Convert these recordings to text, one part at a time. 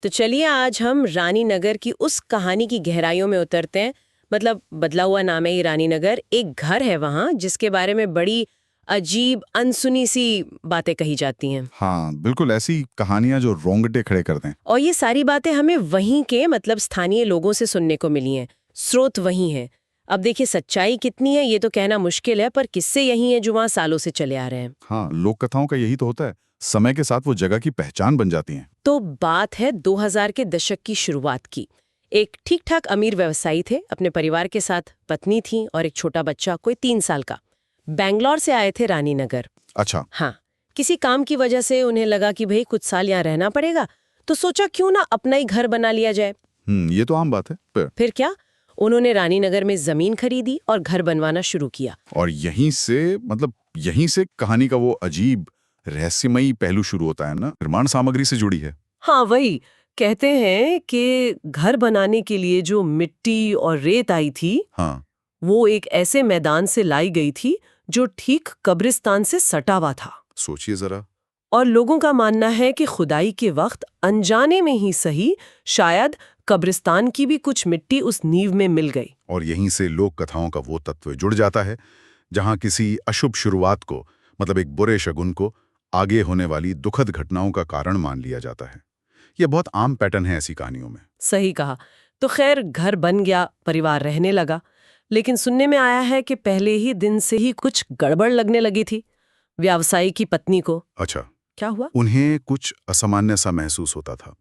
तो चलिए आज हम रानी नगर की उस कहानी की गहराइयों में उतरते हैं। मतलब बदला हुआ नाम है ये रानी नगर, एक घर है वहां जिसके बारे में बड़ी अजीब अनसुनी सी बातें कही जाती हैं। हाँ, बिल्कुल ऐसी कहानियां जो रोंगटे खड़े कर दें। और ये सारी बातें हमें वहीं के मतलब स्थानीय लोगों से सुनने को मिली हैं। स्रोत वही है। अब देखिए सच्चाई कितनी है ये तो कहना मुश्किल है, पर किस्से यही हैं जो वहां सालों से चले आ रहे हैं। हाँ, लोक कथाओं का यही तो होता है। समय के साथ वो जगह की पहचान बन जाती हैं। तो बात है 2000 के दशक की शुरुआत की। एक ठीक ठाक अमीर व्यवसायी थे, अपने परिवार के साथ पत्नी थी और एक छोटा बच्चा कोई 3 साल का। बैंगलोर से आए थे रानी नगर। अच्छा। हाँ, किसी काम की वजह से उन्हें लगा कि भाई कुछ साल यहाँ रहना पड़ेगा, तो सोचा क्यों ना अपना ही घर बना लिया जाए। ये तो आम बात है। फिर क्या, उन्होंने रानी नगर में जमीन खरीदी और घर बनवाना शुरू किया। और यहीं से कहानी का वो अजीब रहस्यमयी पहलू शुरू होता है ना, निर्माण सामग्री से जुड़ी है। हाँ वही, कहते हैं कि घर बनाने के लिए जो मिट्टी और रेत आई थी, हाँ। वो एक ऐसे मैदान से लाई गई थी जो ठीक कब्रिस्तान से सटा हुआ था। सोचिए जरा। और लोगों का मानना है कि खुदाई के वक्त अनजाने में ही सही, शायद कब्रिस्तान की भी कुछ मिट्टी उस नींव में मिल गई। और यहीं से लोक कथाओं का वो तत्व जुड़ जाता है जहां किसी अशुभ शुरुआत को, मतलब एक बुरे शगुन को, आगे होने वाली दुखद घटनाओं का कारण मान लिया जाता है। यह बहुत आम पैटर्न है ऐसी कहानियों में। सही कहा। तो खैर घर बन गया, परिवार रहने लगा, लेकिन सुनने में आया है कि पहले ही दिन से ही कुछ गड़बड़ लगने लगी थी व्यवसायी की पत्नी को। अच्छा। क्या हुआ? उन्हें कुछ असामान्य सा महसूस होता था,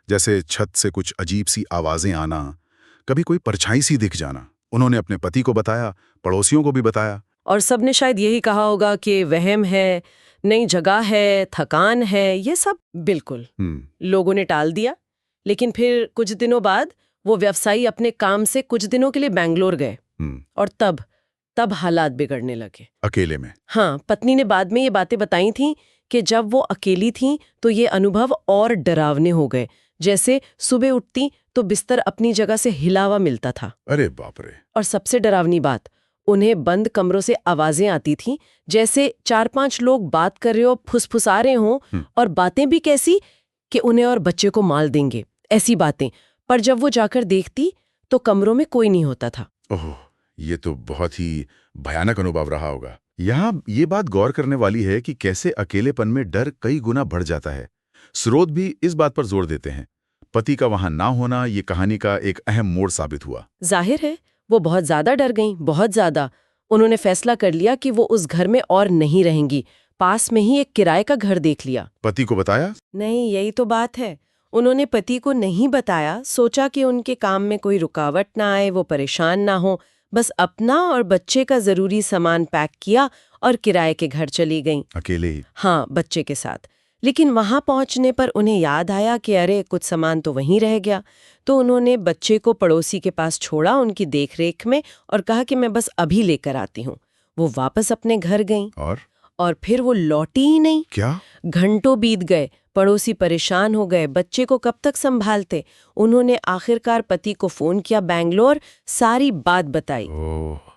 जैसे छत से कुछ अजीब सी आवाजें आना, कभी कोई परछाई सी दिख जाना। उन्होंने अपने पति को बताया, पड़ोसियों को भी बताया। और सबने शायद यही कहा होगा कि वहम है, नई जगह है, थकान है, ये सब। बिल्कुल लोगों ने टाल दिया। लेकिन फिर कुछ दिनों बाद वो व्यवसायी अपने काम से कुछ दिनों के लिए बैंगलोर गए। और तब हालात बिगड़ने लगे। अकेले में? हाँ, पत्नी ने बाद में ये बातें बताई थीं कि जब वो अकेली थीं तो ये अनुभव और डरावने हो गए। जैसे सुबह उठती तो बिस्तर अपनी जगह से हिला हुआ मिलता था। अरे बाप रे। और सबसे डरावनी बात, उन्हें बंद कमरों से आवाजें आती थीं, जैसे 4-5 लोग बात कर रहे हो, फुसफुसा रहे हों, और बातें भी कैसी कि उन्हें और बच्चे को मार देंगे, ऐसी बातें। पर जब वो जाकर देखती तो कमरों में कोई नहीं होता था। ओह, ये तो बहुत ही भयानक अनुभव रहा होगा। यहाँ ये बात गौर करने वाली है कि कैसे अकेलेपन में डर कई गुना बढ़ जाता है। स्रोत भी इस बात पर जोर देते हैं। पति का वहां ना होना ये कहानी का एक अहम मोड़ साबित हुआ। जाहिर है वो बहुत ज्यादा डर गईं, बहुत ज्यादा। उन्होंने फैसला कर लिया कि वो उस घर में और नहीं रहेंगी। पास में ही एक किराए का घर देख लिया। पति को बताया? नहीं, यही तो बात है। उन्होंने पति को नहीं बताया। सोचा कि उनके काम में कोई रुकावट ना आए, वो परेशान ना हो। बस अपना और बच्चे का जरूरी सामान पैक किया और किराए के घर चली गईं। अकेले ही? हाँ, बच्चे के साथ। लेकिन वहां पहुंचने पर उन्हें याद आया कि अरे कुछ सामान तो वहीं रह गया। तो उन्होंने बच्चे को पड़ोसी के पास छोड़ा उनकी देखरेख में और कहा कि मैं बस अभी लेकर आती हूँ। वो वापस अपने घर गईं और फिर वो लौटी ही नहीं। क्या? घंटों बीत गए, पड़ोसी परेशान हो गए, बच्चे को कब तक संभालते। उन्होंने आखिरकार पति को फोन किया बैंगलोर, सारी बात बताई।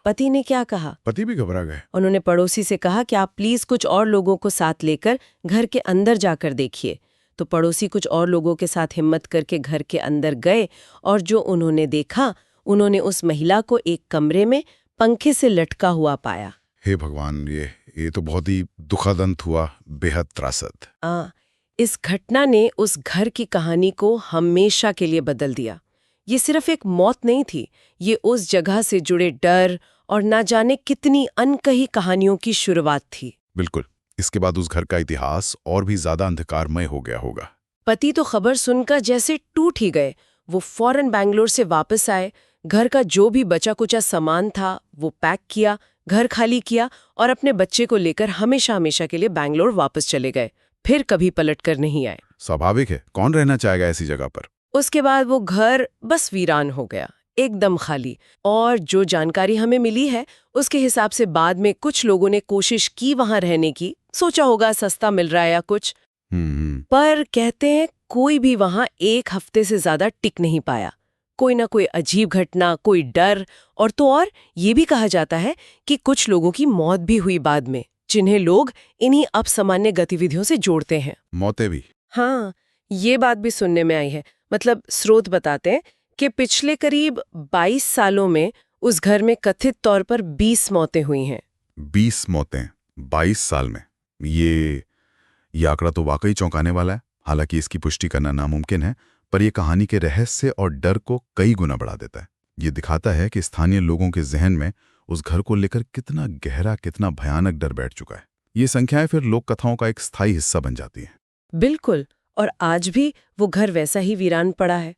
पति ने क्या कहा? पति भी घबरा गए। उन्होंने पड़ोसी से कहा कि आप प्लीज कुछ और लोगों को साथ लेकर घर के अंदर जाकर देखिए। तो पड़ोसी कुछ और लोगों के साथ हिम्मत करके घर के अंदर गए और जो उन्होंने देखा, उन्होंने उस महिला को एक कमरे में पंखे से लटका हुआ पाया। हे भगवान, ये तो बहुत ही दुखद अंत हुआ, बेहद त्रासद। इस घटना ने उस घर की कहानी को हमेशा के लिए बदल दिया। ये सिर्फ एक मौत नहीं थी, ये उस जगह से जुड़े डर और ना जाने कितनी अनकही कहानियों की शुरुआत थी। बिल्कुल। इसके बाद उस घर का इतिहास और भी ज्यादा अंधकारमय हो गया होगा। पति तो खबर सुनकर जैसे टूट ही गए। वो फौरन बैंगलोर से वापस आए, घर का जो भी बचा कुचा सामान था वो पैक किया, घर खाली किया और अपने बच्चे को लेकर हमेशा हमेशा के लिए बैंगलोर वापस चले गए। फिर कभी पलट कर नहीं आए। स्वाभाविक है, कौन रहना चाहेगा ऐसी जगह पर। उसके बाद वो घर बस वीरान हो गया, एकदम खाली। और जो जानकारी हमें मिली है उसके हिसाब से बाद में कुछ लोगों ने कोशिश की वहां रहने की, सोचा होगा सस्ता मिल रहा है या कुछ। पर कहते हैं कोई भी वहां 1 हफ्ते से ज्यादा टिक नहीं पाया। कोई ना कोई अजीब घटना, कोई डर, और तो और ये भी कहा जाता है कि कुछ लोगों की मौत भी हुई बाद में, जिन्हें लोग इन्हीं अपसामान्य गतिविधियों से जोड़ते हैं। मौतें भी? हाँ, ये बात भी सुनने में आई है। मतलब स्रोत बताते हैं कि पिछले करीब 22 सालों में उस घर में कथित तौर पर 20 मौतें हुई हैं। 20 मौतें 22 साल में। ये आंकड़ा तो वाकई चौंकाने वाला है। हालांकि इसकी पुष्टि करना नामुमकिन है, पर यह कहानी के रहस्य और डर को कई गुना बढ़ा देता है। ये दिखाता है कि स्थानीय लोगों के जहन में उस घर को लेकर कितना गहरा, कितना भयानक डर बैठ चुका है। ये संख्याएं फिर लोक कथाओं का एक स्थायी हिस्सा बन जाती हैं। बिल्कुल। और आज भी वो घर वैसा ही वीरान पड़ा है।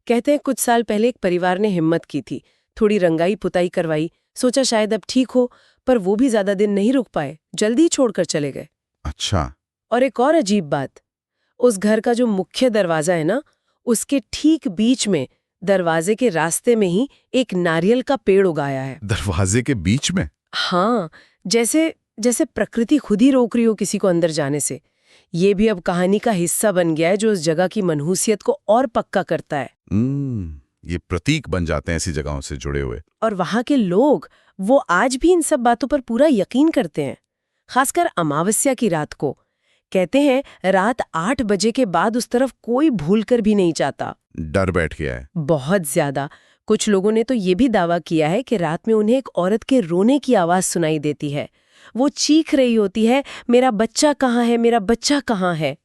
कहते हैं कुछ साल पहले एक परिवार ने हिम्मत की थी, थोड़ी रंगाई पुताई करवाई, सोचा शायद अब ठीक हो, पर वो भी ज्यादा दिन नहीं रुक पाए, जल्दी छोड़कर चले गए। अच्छा। और एक और अजीब बात, उस घर का जो मुख्य दरवाजा है ना, उसके ठीक बीच में दरवाजे के रास्ते में ही एक नारियल का पेड़ उगाया है। दरवाजे के बीच में? हाँ, जैसे जैसे प्रकृति खुद ही रोक रही हो किसी को अंदर जाने से। ये भी अब कहानी का हिस्सा बन गया है, जो उस जगह की मनहूसियत को और पक्का करता है। ये प्रतीक बन जाते हैं ऐसी जगहों से जुड़े हुए। और वहाँ के लोग, वो आज भी इन सब बातों पर पूरा यकीन करते हैं, खासकर अमावस्या की रात को। कहते हैं रात 8 बजे के बाद उस तरफ कोई भूलकर भी नहीं जाता। डर बैठ गया है। बहुत ज्यादा। कुछ लोगों ने तो ये भी दावा किया है कि रात में उन्हें एक औरत के रोने की आवाज सुनाई देती है। वो चीख रही होती है, मेरा बच्चा कहाँ है, मेरा बच्चा कहाँ है।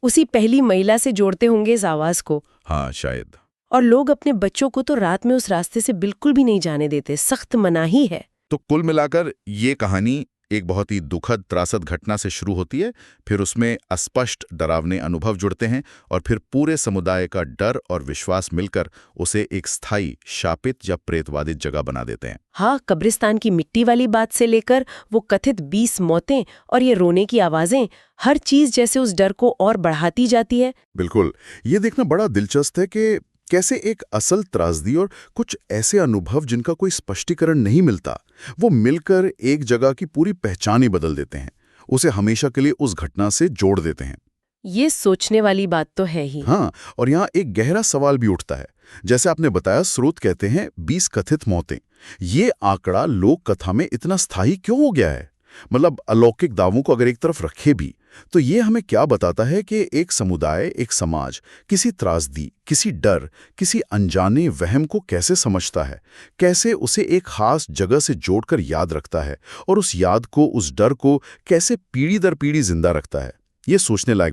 उसी पहली महिला से जोड़ते होंगे इस आवाज को। हाँ, शायद। और लोग अपने बच्चों को तो रात में उस रास्ते से बिल्कुल भी नहीं जाने देते, सख्त मनाही है। तो कुल मिलाकर ये कहानी एक बहुत ही दुखद, त्रासद घटना से शुरू होती है, फिर उसमें अस्पष्ट डरावने अनुभव जुड़ते हैं, और फिर पूरे समुदाय का डर और विश्वास मिलकर उसे एक स्थायी, शापित या प्रेतवादित जगह बना देते हैं। हाँ, कब्रिस्तान की मिट्टी वाली बात से लेकर वो कथित 20 मौतें और ये रोने की आवाजें, हर चीज जैसे उस डर को और बढ़ाती जाती है। बिल्कुल। ये देखना बड़ा दिलचस्प है कि कैसे एक असल त्रासदी और कुछ ऐसे अनुभव जिनका कोई स्पष्टीकरण नहीं मिलता, वो मिलकर एक जगह की पूरी पहचान ही बदल देते हैं, उसे हमेशा के लिए उस घटना से जोड़ देते हैं। ये सोचने वाली बात तो है ही। हाँ, और यहाँ एक गहरा सवाल भी उठता है। जैसे आपने बताया, स्रोत कहते हैं 20 कथित मौतें। ये आंकड़ा लोक कथा में इतना स्थायी क्यों हो गया है? मतलब अलौकिक दावों को अगर एक तरफ रखे भी, तो ये हमें क्या बताता है कि एक समुदाय, एक समाज किसी त्रासदी, किसी डर, किसी अनजाने वहम को कैसे समझता है, कैसे उसे एक खास जगह से जोड़कर याद रखता है, और उस याद को, उस डर को कैसे पीढ़ी दर पीढ़ी जिंदा रखता है। ये सोचने लायक